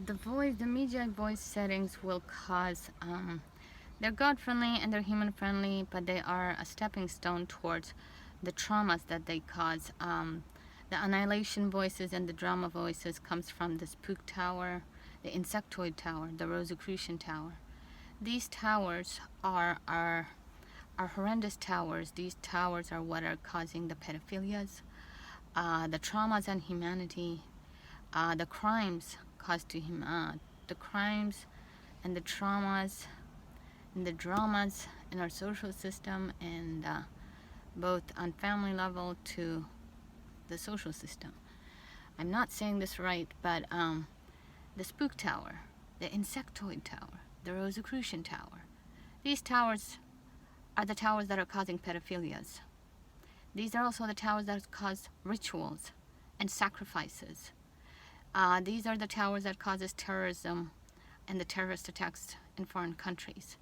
The media voice settings will cause, they're God-friendly and they're human-friendly, but they are a stepping stone towards the traumas that they cause. The annihilation voices and the drama voices comes from the spook tower, the insectoid tower, the Rosicrucian tower. These towers are horrendous towers. These towers are what are causing the pedophilias, the traumas on humanity, the crimes caused to him, the crimes and the traumas and the dramas in our social system, and both on family level to the social system. I'm not saying this right, but the spook tower, the insectoid tower, the Rosicrucian tower, these towers are the towers that are causing pedophilias. These are also the towers that cause rituals and sacrifices. These are the towers that causes terrorism and the terrorist attacks in foreign countries.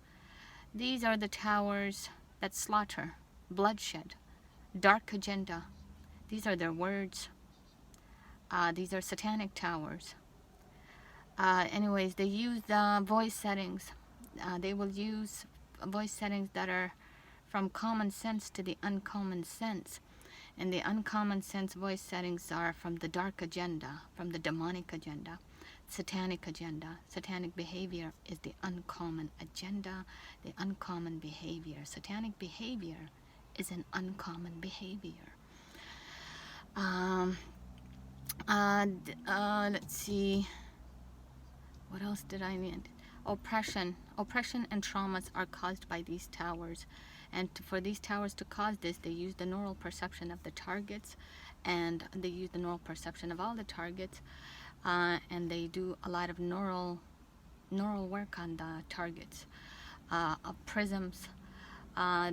These are the towers that slaughter, bloodshed, dark agenda. These are their words. These are satanic towers. Anyways, they use the voice settings. They will use voice settings that are from common sense to the uncommon sense. And the uncommon sense voice settings are from the dark agenda, from the demonic agenda, satanic agenda. Satanic behavior is the uncommon agenda, the uncommon behavior. Satanic behavior is an uncommon behavior. Let's see. What else did I need? Oppression and traumas are caused by these towers. And for these towers to cause this, they use the neural perception of the targets, and they use the neural perception of all the targets, and they do a lot of neural work on the targets, of prisms.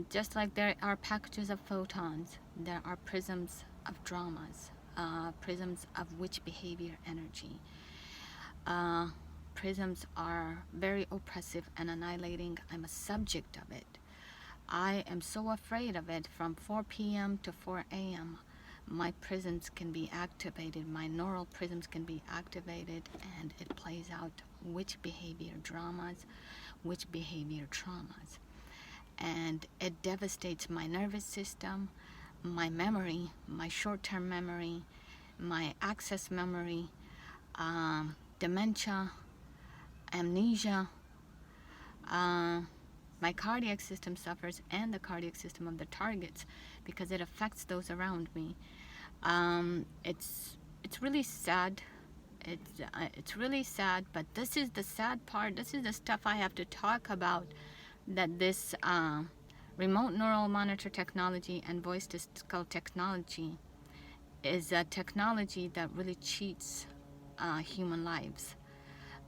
Just like there are packages of photons, there are prisms of dramas, prisms of witch behavior energy. Prisms are very oppressive and annihilating. I'm a subject of it. I am so afraid of it. From 4 p.m. to 4 a.m. my prisms can be activated, my neural prisms can be activated, and it plays out witch behavior dramas, witch behavior traumas. And it devastates my nervous system, my memory, my short-term memory, my access memory, dementia, amnesia. My cardiac system suffers, and the cardiac system of the targets, because it affects those around me. It's really sad. It's really sad, but this is the sad part. This is the stuff I have to talk about, that this remote neural monitor technology and voice to skull technology is a technology that really cheats human lives.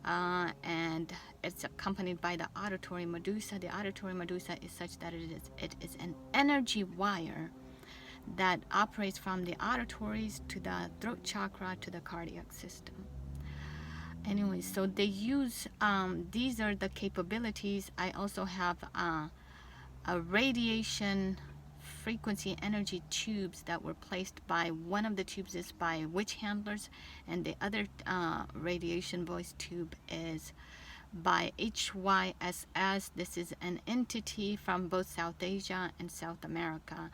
And it's accompanied by the auditory medusa. The auditory medusa is such that it is an energy wire that operates from the auditories to the throat chakra to the cardiac system. Anyway, so they use, these are the capabilities. I also have a radiation frequency energy tubes that were placed by, one of the tubes is by witch handlers, and the other radiation voice tube is by HYSS. This is an entity from both South Asia and South America.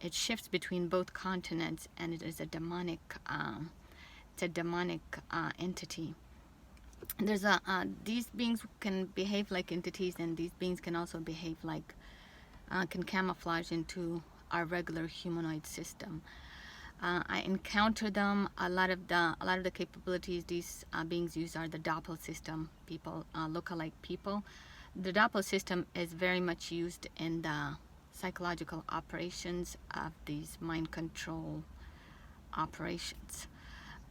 It shifts between both continents, and it is a demonic entity. There's these beings can behave like entities, and these beings can also behave like, can camouflage into our regular humanoid system. I encounter them. A lot of the capabilities these beings use are the Doppel system, people, look-alike people. The Doppel system is very much used in the psychological operations of these mind control operations.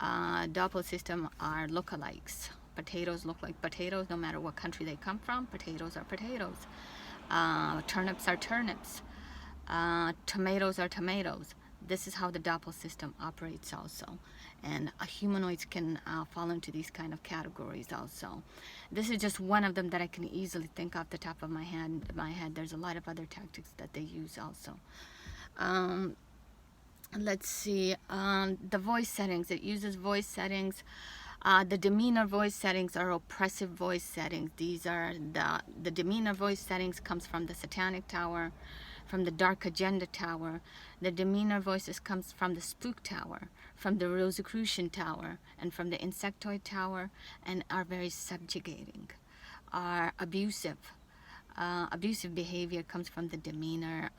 Doppel system are lookalikes. Potatoes look like potatoes no matter what country they come from. Potatoes are potatoes. Turnips are turnips. Tomatoes are tomatoes. This is how the Doppel system operates also. And humanoids can fall into these kind of categories also. This is just one of them that I can easily think off the top of my head. There's a lot of other tactics that they use also. Let's see, the voice settings. It uses voice settings. The demeanor voice settings are oppressive voice settings. These are the demeanor voice settings comes from the Satanic Tower, from the Dark Agenda Tower. The demeanor voices comes from the Spook Tower, from the Rosicrucian Tower, and from the Insectoid Tower, and are very subjugating, are abusive. Abusive behavior comes from the demeanor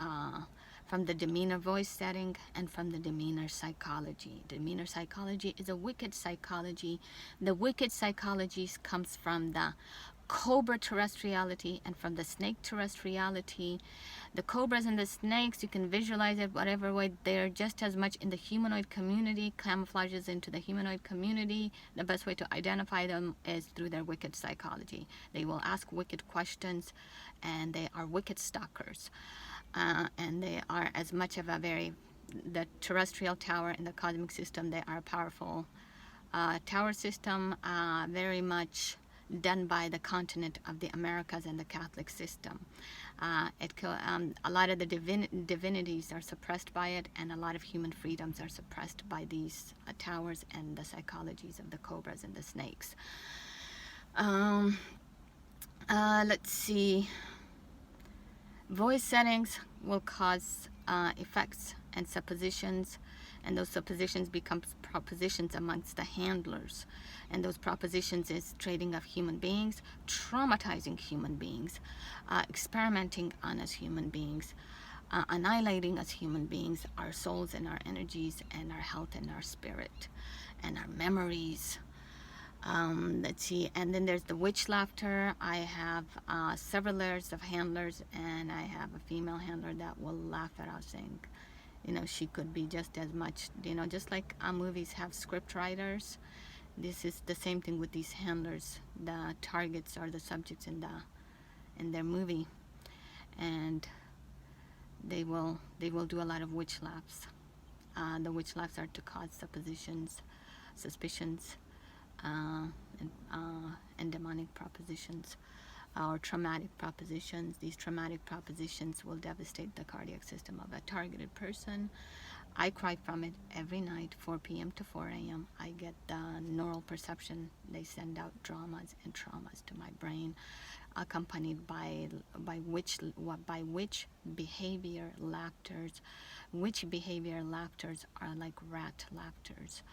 voice setting, and from the demeanor psychology. Demeanor psychology is a wicked psychology. The wicked psychology comes from the cobra terrestriality and from the snake terrestriality. The cobras and the snakes, you can visualize it whatever way, they're just as much in the humanoid community, camouflages into the humanoid community. The best way to identify them is through their wicked psychology. They will ask wicked questions, and they are wicked stalkers. And they are as much of the terrestrial tower in the cosmic system, they are a powerful tower system, very much done by the continent of the Americas and the Catholic system. A lot of the divinities are suppressed by it, and a lot of human freedoms are suppressed by these towers and the psychologies of the cobras and the snakes. Let's see. Voice settings will cause effects and suppositions, and those suppositions become propositions amongst the handlers, and those propositions is trading of human beings, traumatizing human beings, experimenting on us human beings, annihilating us human beings, our souls and our energies and our health and our spirit and our memories. Let's see, and then there's the witch laughter. I have several layers of handlers, and I have a female handler that will laugh at us, saying, she could be just as much, just like movies have script writers. This is the same thing with these handlers. The targets are the subjects in their movie, and they will do a lot of witch laughs. The witch laughs are to cause suppositions, suspicions, and demonic propositions, or traumatic propositions. These traumatic propositions will devastate the cardiac system of a targeted person. I cry from it every night, 4 p.m. to 4 a.m. I get the neural perception. They send out dramas and traumas to my brain, accompanied by witch behavior laughters. Witch behavior laughters are like rat laughters.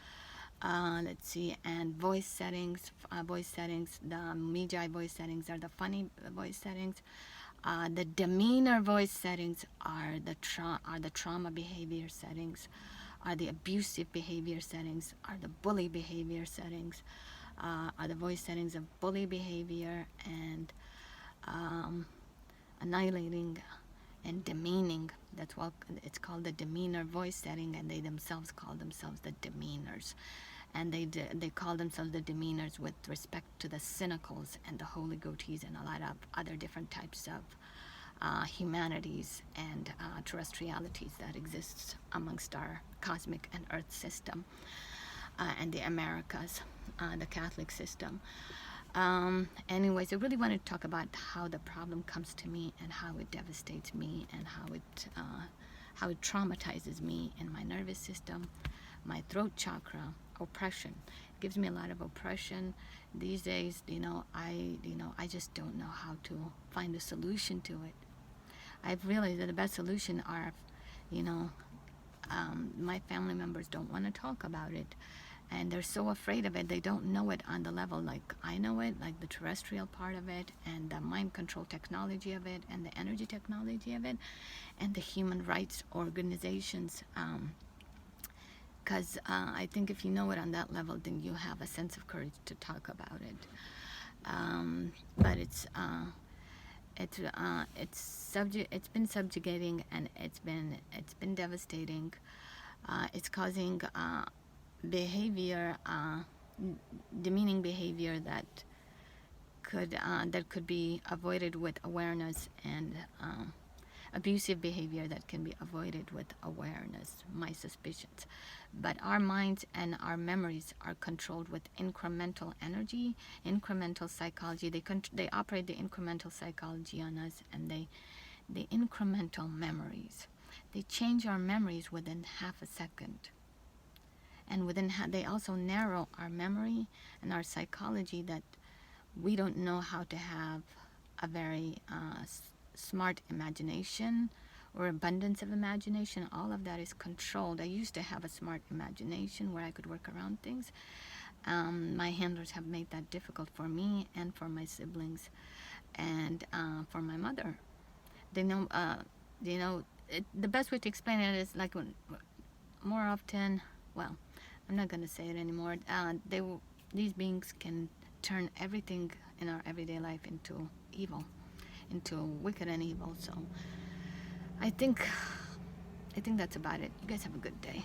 Let's see, and voice settings, the Magi voice settings are the funny voice settings. The demeanor voice settings are the trauma behavior settings, are the abusive behavior settings, are the bully behavior settings, are the voice settings of bully behavior and annihilating and demeaning. That's what it's called, the demeanor voice setting, and they themselves call themselves the demeanors, and they call themselves the demeanors with respect to the cynicals and the holy goatees and a lot of other different types of humanities and terrestrialities that exists amongst our cosmic and earth system, and the Americas, the Catholic system. Anyways, I really wanted to talk about how the problem comes to me and how it devastates me and how it traumatizes me in my nervous system, my throat chakra, oppression. It gives me a lot of oppression these days. I just don't know how to find a solution to it. I've realized that the best solution are, my family members don't want to talk about it. And they're so afraid of it. They don't know it on the level like I know it, like the terrestrial part of it, and the mind control technology of it, and the energy technology of it, and the human rights organizations. Because I think if you know it on that level, then you have a sense of courage to talk about it. But it's been subjugating, and it's been devastating. It's causing behavior, demeaning behavior that could be avoided with awareness, and abusive behavior that can be avoided with awareness, my suspicions. But our minds and our memories are controlled with incremental energy, incremental psychology. They operate the incremental psychology on us, and the incremental memories. They change our memories within half a second. And they also narrow our memory and our psychology, that we don't know how to have a very smart imagination or abundance of imagination. All of that is controlled. I used to have a smart imagination where I could work around things. My handlers have made that difficult for me and for my siblings, and for my mother. They know, the best way to explain it is like when, more often, well, I'm not going to say it anymore. These beings can turn everything in our everyday life into evil, into wicked and evil. So I think that's about it. You guys have a good day.